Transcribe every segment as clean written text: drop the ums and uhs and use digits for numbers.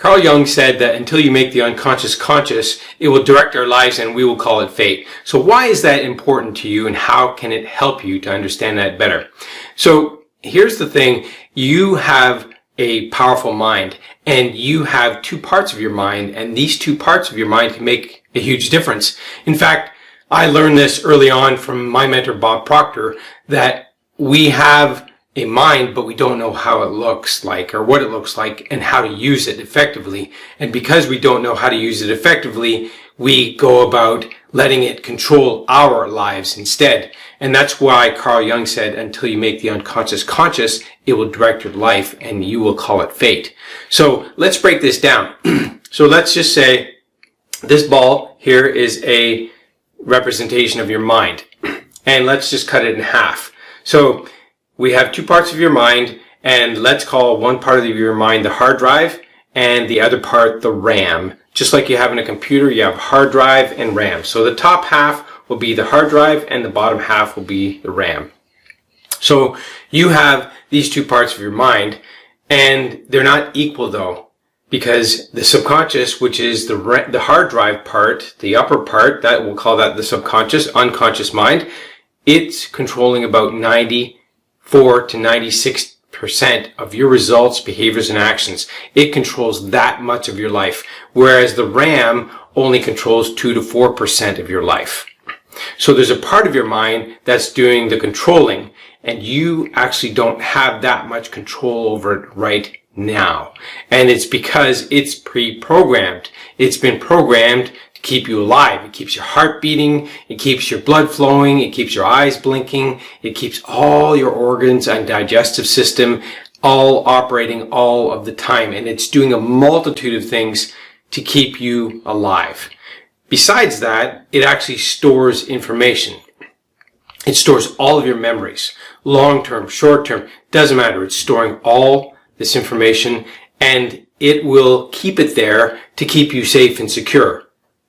Carl Jung said that until you make the unconscious conscious, it will direct our lives and we will call it fate. So why is that important to you and how can it help you to understand that better? So here's the thing. You have a powerful mind and you have two parts of your mind, and these two parts of your mind can make a huge difference. In fact, I learned this early on from my mentor, Bob Proctor, that we have a mind, but we don't know how it looks like or what it looks like and how to use it effectively. And because we don't know how to use it effectively, we go about letting it control our lives instead. And that's why Carl Jung said, until you make the unconscious conscious, it will direct your life and you will call it fate. So let's break this down. So let's just say this ball here is a representation of your mind. And let's just cut it in half. So we have two parts of your mind, and let's call one part of your mind the hard drive and the other part the RAM. Just like you have in a computer, you have hard drive and RAM. So the top half will be the hard drive and the bottom half will be the RAM. So you have these two parts of your mind, and they're not equal though, because the subconscious, which is the hard drive part, the upper part, that we'll call that the subconscious, unconscious mind, it's controlling about 94 to 96% of your results, behaviors, and actions. It controls that much of your life, whereas the RAM only controls 2 to 4% of your life. So there's a part of your mind that's doing the controlling, and you actually don't have that much control over it right now. And it's because it's pre-programmed. It's been programmed to keep you alive. It keeps your heart beating. It keeps your blood flowing. It keeps your eyes blinking. It keeps all your organs and digestive system all operating all of the time. And it's doing a multitude of things to keep you alive. Besides that, it actually stores information. It stores all of your memories. Long-term, short-term, doesn't matter. It's storing all this information, and it will keep it there to keep you safe and secure.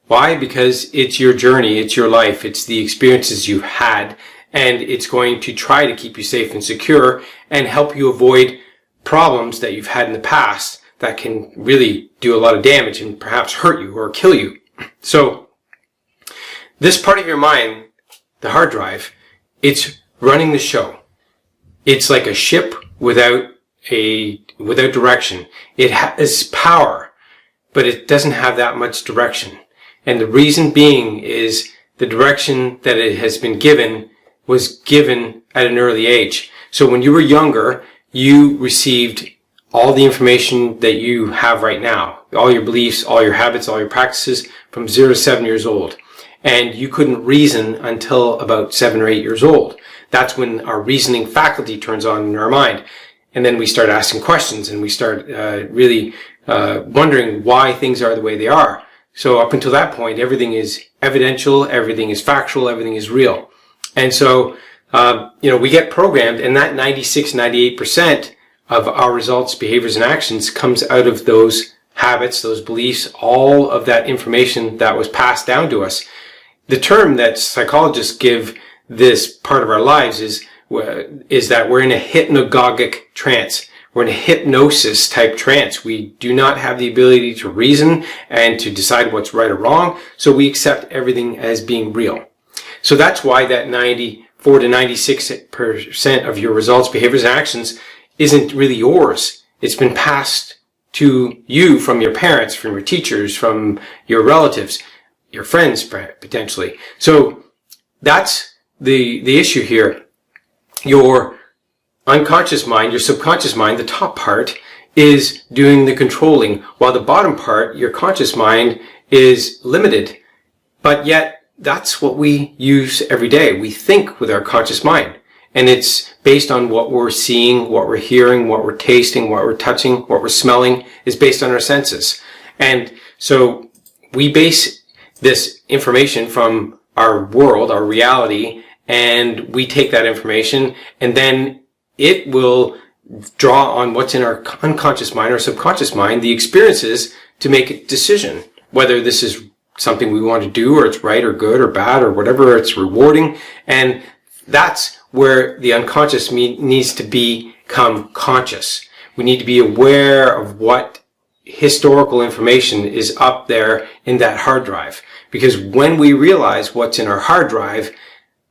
Why? Because it's your journey, it's your life, it's the experiences you've had, and it's going to try to keep you safe and secure and help you avoid problems that you've had in the past that can really do a lot of damage and perhaps hurt you or kill you. So this part of your mind, the hard drive, it's running the show. It's like a ship without direction. It has power, but it doesn't have that much direction. And the reason being is the direction that it has been given was given at an early age. So when you were younger, you received all the information that you have right now, all your beliefs, all your habits, all your practices from 0 to 7 years old. And you couldn't reason until about 7 or 8 years old. That's when our reasoning faculty turns on in our mind. And then we start asking questions and we start really wondering why things are the way they are. So up until that point, everything is evidential, everything is factual, everything is real. And so, we get programmed, and that 96, 98% of our results, behaviors, and actions comes out of those habits, those beliefs, all of that information that was passed down to us. The term that psychologists give this part of our lives is that we're in a hypnagogic trance. We're in a hypnosis type trance. We do not have the ability to reason and to decide what's right or wrong, so we accept everything as being real. So that's why that 94 to 96% of your results, behaviors, and actions isn't really yours. It's been passed to you from your parents, from your teachers, from your relatives, your friends, potentially. So that's the issue here. Your unconscious mind, your subconscious mind, the top part, is doing the controlling, while the bottom part, your conscious mind, is limited. But yet, that's what we use every day. We think with our conscious mind. And it's based on what we're seeing, what we're hearing, what we're tasting, what we're touching, what we're smelling, is based on our senses. And so we base this information from our world, our reality, and we take that information, and then it will draw on what's in our unconscious mind or subconscious mind, the experiences, to make a decision, whether this is something we want to do, or it's right or good or bad or whatever, it's rewarding. And that's where the unconscious needs to become conscious. We need to be aware of what historical information is up there in that hard drive. Because when we realize what's in our hard drive,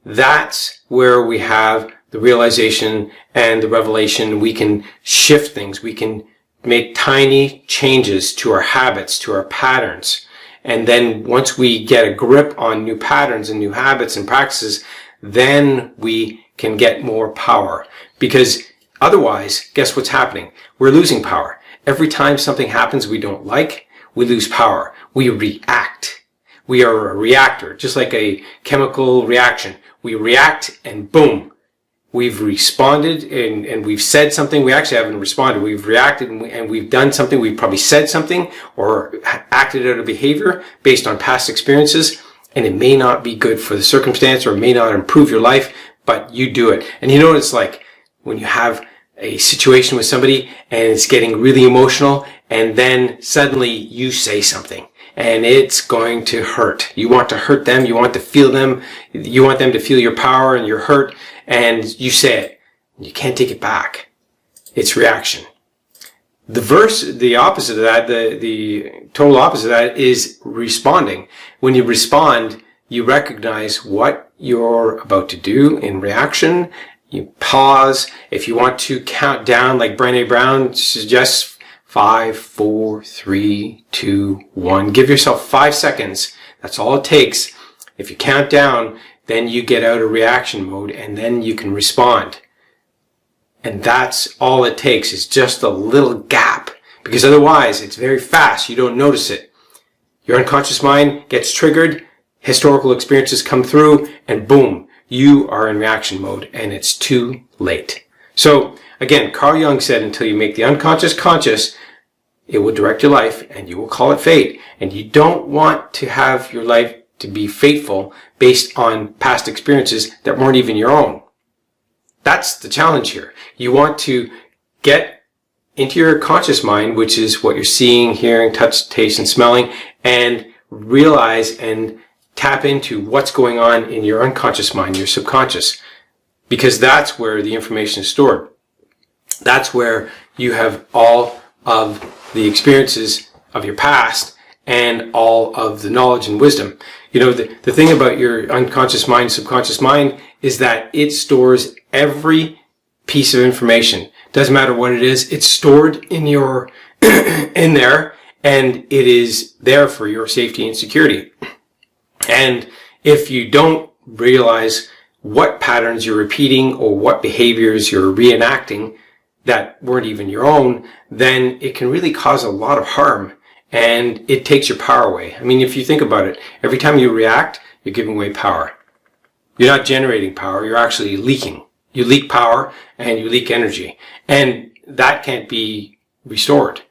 that's where we have the realization and the revelation. We can shift things. We can make tiny changes to our habits, to our patterns. And then once we get a grip on new patterns and new habits and practices, then we can get more power. Because otherwise, guess what's happening? We're losing power. Every time something happens we don't like, we lose power. We react. We are a reactor, just like a chemical reaction. We react and boom, we've responded and we've said something. We actually haven't responded. We've reacted and we've done something. We've probably said something or acted out a behavior based on past experiences, and it may not be good for the circumstance or it may not improve your life, but you do it. And you know what it's like when you have a situation with somebody and it's getting really emotional, and then suddenly you say something and it's going to hurt. You want to hurt them. You want to feel them. You want them to feel your power and your hurt, and you say it. You can't take it back. It's reaction. The opposite of that, the total opposite of that is responding. When you respond, you recognize what you're about to do in reaction. You pause. If you want to count down, like Brené Brown suggests, 5, 4, 3, 2, 1. Give yourself 5 seconds. That's all it takes. If you count down, then you get out of reaction mode and then you can respond. And that's all it takes, is just a little gap. Because otherwise, it's very fast. You don't notice it. Your unconscious mind gets triggered, historical experiences come through, and boom, you are in reaction mode and it's too late. So again, Carl Jung said, until you make the unconscious conscious, it will direct your life and you will call it fate. And you don't want to have your life to be fateful based on past experiences that weren't even your own. That's the challenge here. You want to get into your conscious mind, which is what you're seeing, hearing, touch, taste, and smelling, and realize and tap into what's going on in your unconscious mind, your subconscious, because that's where the information is stored. That's where you have all of the experiences of your past and all of the knowledge and wisdom. You know, the thing about your unconscious mind, subconscious mind, is that it stores every piece of information. Doesn't matter what it is, it's stored in your, in there, and it is there for your safety and security. And if you don't realize what patterns you're repeating or what behaviors you're reenacting that weren't even your own, then it can really cause a lot of harm and it takes your power away. I mean, if you think about it, every time you react, you're giving away power. You're not generating power, you're actually leaking. You leak power and you leak energy, and that can't be restored.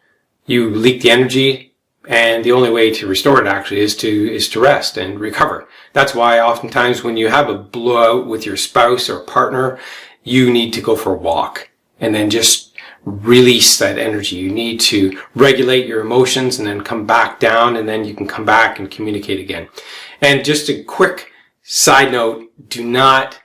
You leak the energy, and the only way to restore it actually is to rest and recover. That's why oftentimes when you have a blowout with your spouse or partner, you need to go for a walk and then just release that energy. You need to regulate your emotions and then come back down, and then you can come back and communicate again. And just a quick side note, do not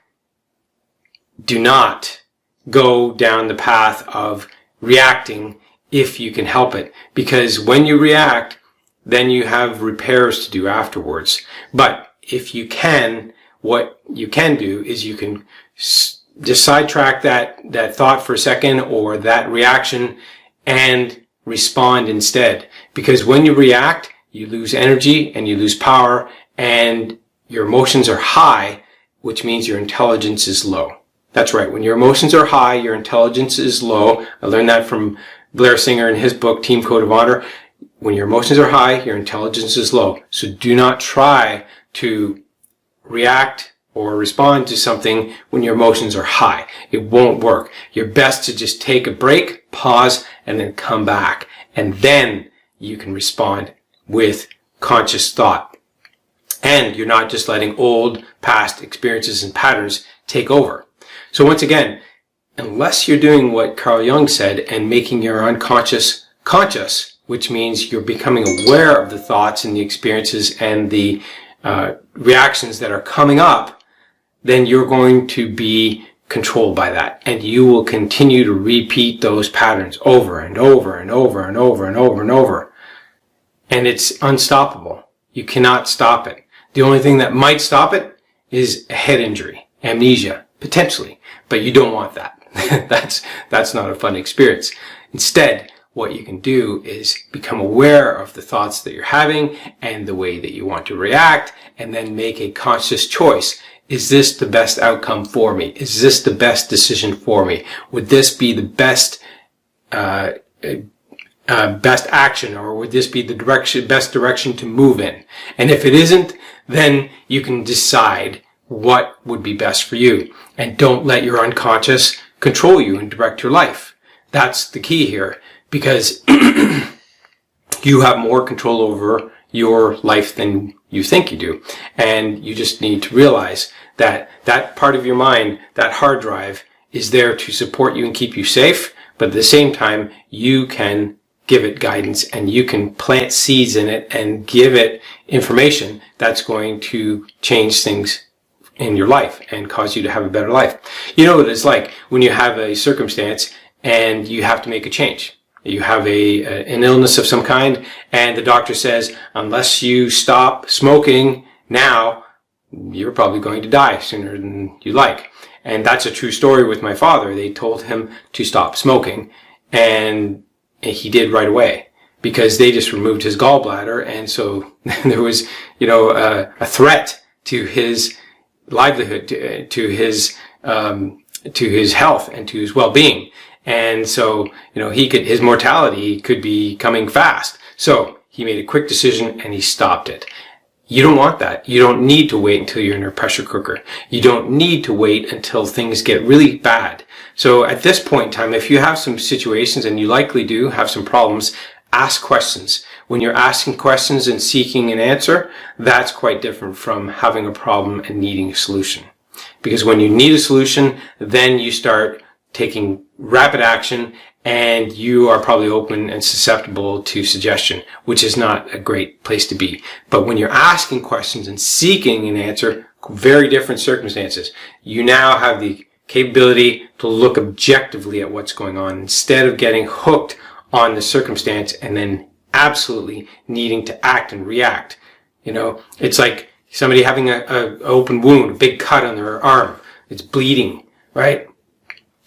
go down the path of reacting if you can help it, because when you react, then you have repairs to do afterwards. But if you can, what you can do is you can just sidetrack that thought for a second or that reaction and respond instead. Because when you react, you lose energy and you lose power, and your emotions are high, which means your intelligence is low. That's right. When your emotions are high, your intelligence is low. I learned that from Blair Singer in his book, Team Code of Honor. When your emotions are high, your intelligence is low. So do not try to react or respond to something when your emotions are high. It won't work. You're best to just take a break, pause, and then come back. And then you can respond with conscious thought. And you're not just letting old past experiences and patterns take over. So once again, unless you're doing what Carl Jung said and making your unconscious conscious, which means you're becoming aware of the thoughts and the experiences and the reactions that are coming up, then you're going to be controlled by that. And you will continue to repeat those patterns over and over and over and over and over and over. And it's unstoppable. You cannot stop it. The only thing that might stop it is a head injury, amnesia, potentially. But you don't want that. That's not a fun experience. Instead, what you can do is become aware of the thoughts that you're having and the way that you want to react, and then make a conscious choice. Is this the best outcome for me? Is this the best decision for me? Would this be the best action, or would this be the best direction to move in? And if it isn't, then you can decide what would be best for you. And don't let your unconscious control you and direct your life. That's the key here, because you have more control over your life than you think you do. And you just need to realize that that part of your mind, that hard drive, is there to support you and keep you safe. But at the same time, you can give it guidance, and you can plant seeds in it and give it information that's going to change things in your life and cause you to have a better life. You know what it's like when you have a circumstance and you have to make a change. You have an illness of some kind, and the doctor says, unless you stop smoking now, you're probably going to die sooner than you like. And that's a true story with my father. They told him to stop smoking, and he did right away, because they just removed his gallbladder. And so there was, a threat to his livelihood, to his health and to his well-being. And so, his mortality could be coming fast. So he made a quick decision and he stopped it. You don't want that. You don't need to wait until you're in a pressure cooker. You don't need to wait until things get really bad. So at this point in time, if you have some situations, and you likely do have some problems, ask questions. When you're asking questions and seeking an answer, that's quite different from having a problem and needing a solution. Because when you need a solution, then you start taking rapid action, and you are probably open and susceptible to suggestion, which is not a great place to be. But when you're asking questions and seeking an answer, very different circumstances, you now have the capability to look objectively at what's going on, instead of getting hooked on the circumstance and then absolutely needing to act and react. It's like somebody having an open wound, a big cut on their arm. It's bleeding, right?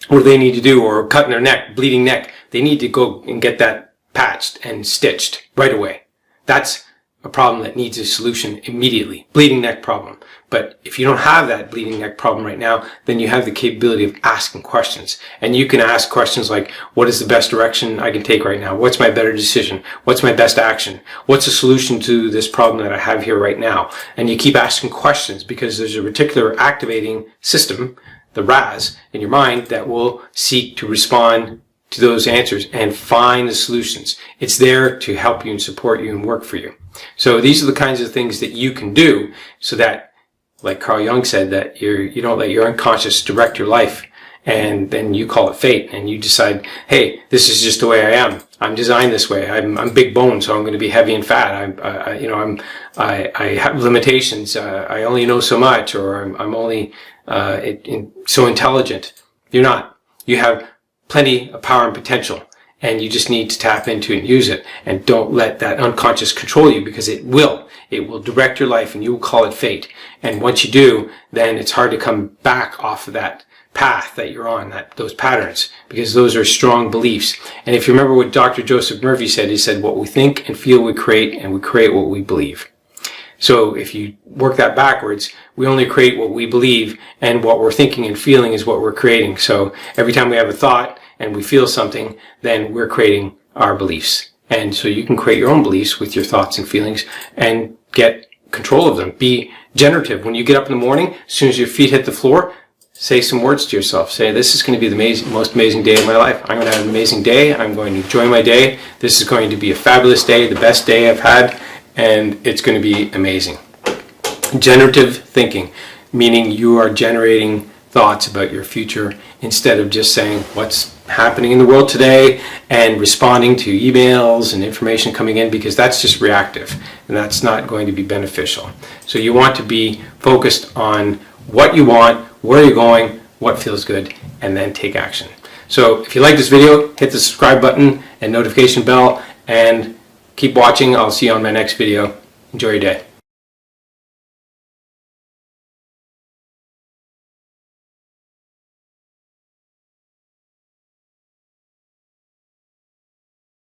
What do they need to do? Or cut in their neck, bleeding neck. They need to go and get that patched and stitched right away. That's a problem that needs a solution immediately. Bleeding neck problem. But if you don't have that bleeding neck problem right now, then you have the capability of asking questions. And you can ask questions like, what is the best direction I can take right now? What's my better decision? What's my best action? What's the solution to this problem that I have here right now? And you keep asking questions, because there's a reticular activating system, the RAS, in your mind that will seek to respond to those answers and find the solutions. It's there to help you and support you and work for you. So these are the kinds of things that you can do, so that, like Carl Jung said, that you don't let your unconscious direct your life, and then you call it fate, and you decide, hey, this is just the way I am. I'm designed this way. I'm big boned, so I'm going to be heavy and fat. I have limitations. I only know so much, or I'm only so intelligent. You're not. You have plenty of power and potential, and you just need to tap into it and use it. And don't let that unconscious control you, because it will. It will direct your life, and you will call it fate. And once you do, then it's hard to come back off of that path that you're on, those patterns, because those are strong beliefs. And if you remember what Dr. Joseph Murphy said, he said, what we think and feel we create, and we create what we believe. So if you work that backwards, we only create what we believe, and what we're thinking and feeling is what we're creating. So every time we have a thought and we feel something, then we're creating our beliefs. And so you can create your own beliefs with your thoughts and feelings and get control of them. Be generative. When you get up in the morning, as soon as your feet hit the floor, say some words to yourself. Say, this is going to be the most amazing day of my life. I'm going to have an amazing day. I'm going to enjoy my day. This is going to be a fabulous day, the best day I've had, and it's going to be amazing. Generative thinking, meaning you are generating thoughts about your future instead of just saying what's happening in the world today and responding to emails and information coming in, because that's just reactive and that's not going to be beneficial. So you want to be focused on what you want, where you're going, what feels good, and then take action. So if you like this video, hit the subscribe button and notification bell, and keep watching. I'll see you on my next video. Enjoy your day.